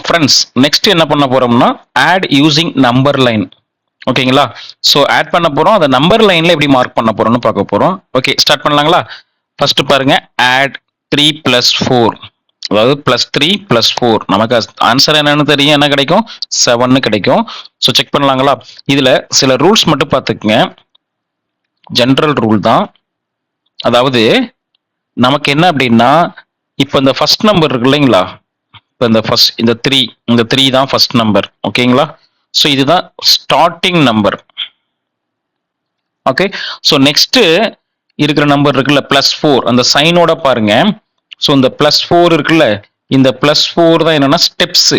Friends next என்ன பண்ண போறோம்னா ஆட் யூசிங் நம்பர் லைன். ஓகேங்களா? ஸோ ஆட் பண்ண போறோம். அந்த நம்பர் லைன்ல எப்படி மார்க் பண்ண போறோம்னு பார்க்க போறோம். ஓகே, ஸ்டார்ட் பண்ணலாங்களா? ஃபர்ஸ்ட் பாருங்க, ஆட் 3 + 4, அதாவது +3 + 4. நமக்கு ஆன்சர் என்னன்னு தெரியும், என்ன கிடைக்கும்? 7 கிடைக்கும். ஸோ செக் பண்ணலாங்களா? இதுல சில ரூல்ஸ் மட்டும் பார்த்துக்குங்க. ஜென்ரல் ரூல் தான். அதாவது நமக்கு என்ன அப்படின்னா, இப்போ இந்த ஃபர்ஸ்ட் நம்பர் இருக்கு இல்லைங்களா? இப்போ இந்த த்ரீ தான் ஃபர்ஸ்ட் நம்பர். ஓகேங்களா? ஸோ இதுதான் starting number. Okay, so next இருக்கிற நம்பர் இருக்குல்ல +4, அந்த சைனோட பாருங்க. ஸோ இந்த +4 இருக்குல்ல, இந்த +4 தான் என்னன்னா ஸ்டெப்ஸ்.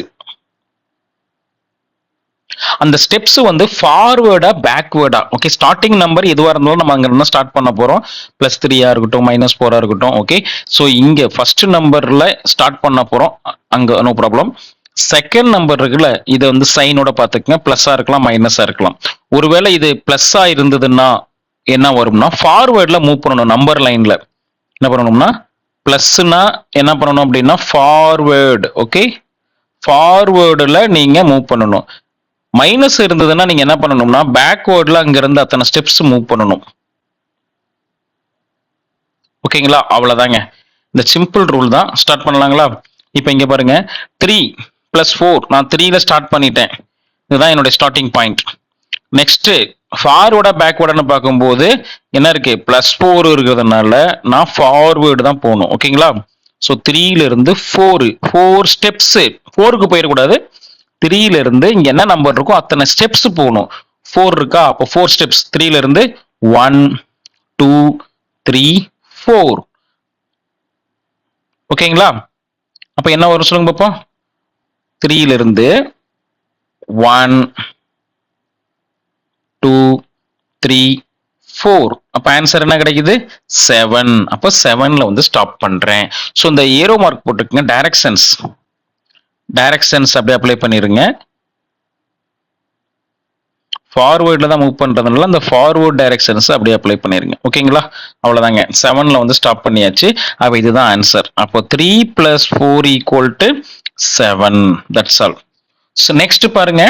அந்த ஸ்டெப்ஸ் வந்து ஃபார்வேர்டா பேக்வேர்டா. ஓகே, ஸ்டார்டிங் நம்பர் எதுவா இருந்தாலும் நம்ம அங்க இருந்து ஸ்டார்ட் பண்ண போறோம். +3 இருக்கட்டும், -4 இருக்கட்டும். ஓகே, ஸோ இங்க ஃபர்ஸ்ட் நம்பர்ல ஸ்டார்ட் பண்ண போறோம். அங்க நோ ப்ராப்ளம். செகண்ட் நம்பர் இருக்குல்ல, இதை வந்து சைனோட பார்த்துக்கங்க. +ஆ இருக்கலாம், மைனஸா இருக்கலாம். ஒருவேளை இது +ஆ இருந்ததுன்னா என்ன வரும்னா ஃபார்வேர்ட்ல மூவ் பண்ணணும். நம்பர் லைன்ல என்ன பண்ணணும்னா +னா என்ன பண்ணணும் அப்படின்னா ஃபார்வேர்டு. ஓகே, ஃபார்வேர்டுல நீங்க மூவ் பண்ணணும். மைனஸ் இருந்ததுன்னா நீங்க என்ன பண்ணணும்னா பேக்வேர்ட்ல அங்க இருந்து அத்தனை ஸ்டெப்ஸ் மூவ் பண்ணணும். ஓகேங்களா? அவ்வளவுதாங்க. இந்த சிம்பிள் ரூல் தான். ஸ்டார்ட் பண்ணலாங்களா? இப்போ இங்க பாருங்க, 3 + 4, நான் 3ல ஸ்டார்ட் பண்ணிட்டேன். இதுதான் என்னுடைய ஸ்டார்டிங் பாயிண்ட். நெக்ஸ்ட் ஃபார்வர்டா பேக்வேர்டான்னு பார்க்கும்போது என்ன இருக்கு? +4 இருக்கிறதுனால நான் ஃபார்வேர்டு தான் போகணும். ஓகேங்களா? ஸோ 3ல இருந்து 4 ஸ்டெப்ஸ். 4க்கு போயிடக்கூடாது. 3ல இருந்து இங்க என்ன நம்பர் இருக்கோ அத்தனை ஸ்டெப்ஸ் போகணும். 4 இருக்கா? அப்போ 4 ஸ்டெப்ஸ். 3ல இருந்து 1 2 3 4. ஓகேங்களா? அப்ப என்ன வரும் சொல்லுங்க பாப்போம். 3ல இருந்து 1 2 3 4. அப்ப ஆன்சர் என்ன கிடைக்குது? 7. அப்ப 7ல வந்து ஸ்டாப் பண்றேன். ஸோ இந்த ஏரோ மார்க் போட்டுக்கங்க. டைரக்ஷன்ஸ் அப்படியே அப்ளை பண்ணிருங்க. ஃபார்வேர்டில் தான் மூவ் பண்ணுறதுனால அந்த ஃபார்வேர்ட் டைரக்ஷன்ஸ் அப்படியே அப்ளை பண்ணிருங்க. ஓகேங்களா? அவ்வளோதாங்க. 7ல் வந்து ஸ்டாப் பண்ணியாச்சு. அப்போ இதுதான் ஆன்சர். அப்போ 3 + 4 = 7. That's all. ஸோ நெக்ஸ்ட் பாருங்க,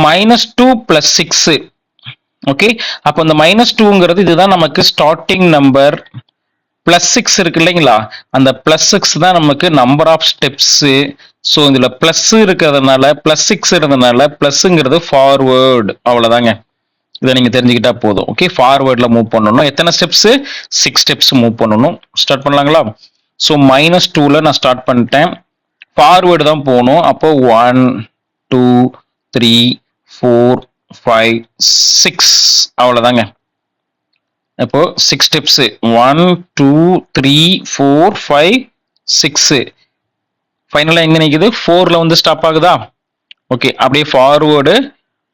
-2 + 6. ஓகே, அப்போ இந்த -2ங்கிறது இதுதான் நமக்கு ஸ்டார்டிங் நம்பர். +6 இருக்கு இல்லைங்களா? அந்த +6 தான் நமக்கு நம்பர் ஆஃப் ஸ்டெப்ஸ். ஸோ இதுல பிளஸ் இருக்கிறதுனால +6 இருந்ததுனால பிளஸ்ங்கிறது ஃபார்வேர்டு. அவ்வளவுதாங்க. இதை நீங்க தெரிஞ்சுக்கிட்டா போதும். ஓகே, ஃபார்வேர்ட்ல மூவ் பண்ணணும். எத்தனை ஸ்டெப்ஸ்? 6 ஸ்டெப்ஸ் மூவ் பண்ணணும். ஸ்டார்ட் பண்ணலாங்களா? ஸோ -2ல நான் ஸ்டார்ட் பண்ணிட்டேன். ஃபார்வேர்டு தான் போகணும். அப்போ 1 2 3 4 5 6. அவ்வளவுதாங்க. இப்போ 6 ஸ்டெப்ஸ். 1 2 3 4 5 6. ஃபைனலா எங்க நிக்குது? 4ல வந்து ஸ்டாப் ஆகுதா? ஓகே, அப்படியே ஃபார்வேர்டு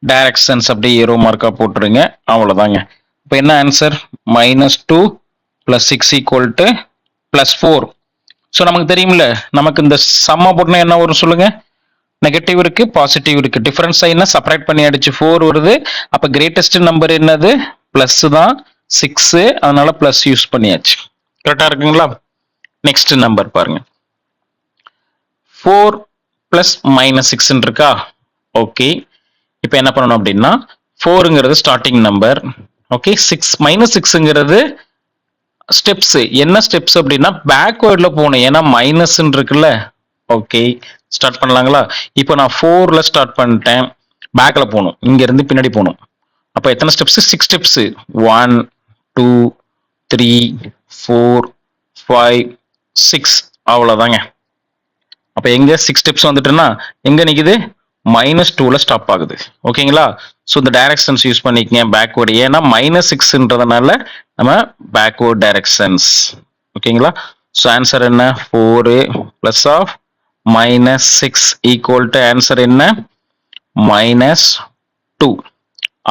டைரக்ஷன்ஸ் அப்படியே ஏரோ மார்க்கா போட்டுருங்க. அவ்வளவுதாங்க. இப்போ என்ன ஆன்சர்? -2 + 6 = +4. ஸோ நமக்கு தெரியும்ல, நமக்கு இந்த சம்மா போட்டுனா என்ன வரும் சொல்லுங்க? நெகட்டிவ் இருக்கு, பாசிட்டிவ் இருக்கு. டிஃபரன்ஸ் சைனை செப்பரேட் பண்ணி அடிச்சு 4 வருது. அப்ப கிரேட்டஸ்ட் நம்பர் என்னது? பிளஸ் தான், 6. அதனால பிளஸ் யூஸ் பண்ணியாச்சு. கரெக்டா இருக்குங்களா? நெக்ஸ்ட் நம்பர் பாருங்க, 4 + -6 இருக்கா? ஓகே, இப்போ என்ன பண்ணணும் அப்படின்னா 4ங்கிறது ஸ்டார்டிங் நம்பர். ஓகே, -6ங்கிறது ஸ்டெப்ஸ். என்ன ஸ்டெப்ஸ் அப்படின்னா பேக்வேர்ட்ல போகணும். ஏன்னா மைனஸ் இருக்குல்ல. ஓகே, ஸ்டார்ட் பண்ணலாங்களா? இப்போ நான் 4ல ஸ்டார்ட் பண்ணிட்டேன். பேக்ல போகணும். இங்க இருந்து பின்னாடி போகணும். அப்போ எத்தனை ஸ்டெப்ஸ்? 6 ஸ்டெப்ஸ். 1 2 3 4 5 6. அவ்வளவுதாங்க. அப்ப எங்க 6 ஸ்டெப்ஸ் வந்துட்டுன்னா எங்க நிக்குது? -2ல ஸ்டாப் ஆகுது. ஓகேங்களா? ஸோ இந்த டைரக்ஷன்ஸ் யூஸ் பண்ணிக்கங்க பேக்வேர்டு. ஏன்னா -6ன்றதுனால நம்ம பேக்வேர்ட் டைரக்ஷன்ஸ். ஓகேங்களா? ஸோ ஆன்சர் என்ன? 4 + -6 = ஆன்சர் என்ன? -2.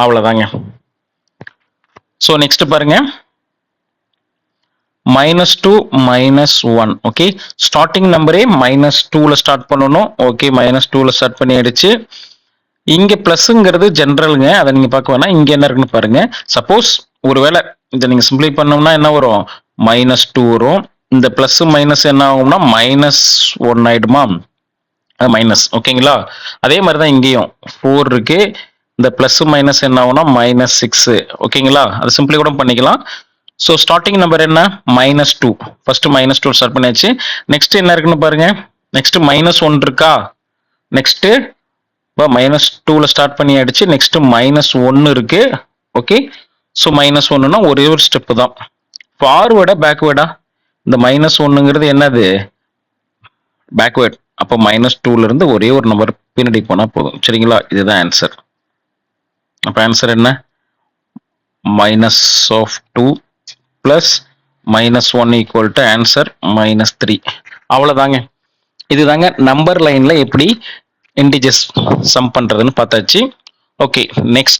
அவ்வளவுதாங்க. ஸோ நெக்ஸ்ட் பாருங்க, -2 -1. ஓகே, ஸ்டார்டிங் நம்பரே -2ல ஸ்டார்ட் பண்ணணும். ஓகே, -2ல ஸ்டார்ட் பண்ணிடுச்சு. இங்க பிளஸ்ங்கிறது ஜென்ரலுங்க, அதை நீங்க பார்க்க வேணாம். இங்க என்ன இருக்குன்னு பாருங்க. சப்போஸ் ஒருவேளை இதை நீங்க சிம்பிளை பண்ணோம்னா என்ன வரும்? -2 வரும். இந்த பிளஸ் மைனஸ் என்ன ஆகும்னா மைனஸ் ஒன் ஆயிடுமா, மைனஸ். ஓகேங்களா, அதே மாதிரி தான் இங்கேயும் 4 இருக்கு, இந்த பிளஸ் மைனஸ் என்ன ஆகும்னா மைனஸ் 6. ஓகேங்களா, அது சிம்பிளி கூட பண்ணிக்கலாம். ஸோ ஸ்டார்டிங் நம்பர் என்ன, மைனஸ் 2. ஃபர்ஸ்ட் மைனஸ் 2 ஸ்டார்ட் பண்ணியாச்சு. நெக்ஸ்ட் என்ன இருக்குன்னு பாருங்க, நெக்ஸ்ட் மைனஸ் 1 இருக்கா, நெக்ஸ்ட் இப்போ மைனஸ் 2ல ஸ்டார்ட் பண்ணி ஆயிடுச்சு. நெக்ஸ்ட் மைனஸ் 1 இருக்கு. ஓகே, ஸோ மைனஸ் 1னா ஒரே ஒரு ஸ்டெப் தான். ஃபார்வேர்டா பேக்வேர்டா, இந்த மைனஸ் 1ங்கிறது என்னது, பேக்வேர்ட். அப்போ மைனஸ் 2ல இருந்து ஒரே ஒரு நம்பர் பின்னாடி போனா போதும். சரிங்களா, இதுதான் ஆன்சர். அப்போ ஆன்சர் என்ன, minus of 2 plus minus 1 equal to answer minus 3. அவ்வளோதாங்க. இதுதாங்க நம்பர் லைன்ல எப்படி இன்டிஜர்ஸ் சம் பண்றதுன்னு பார்த்தாச்சு. Okay, next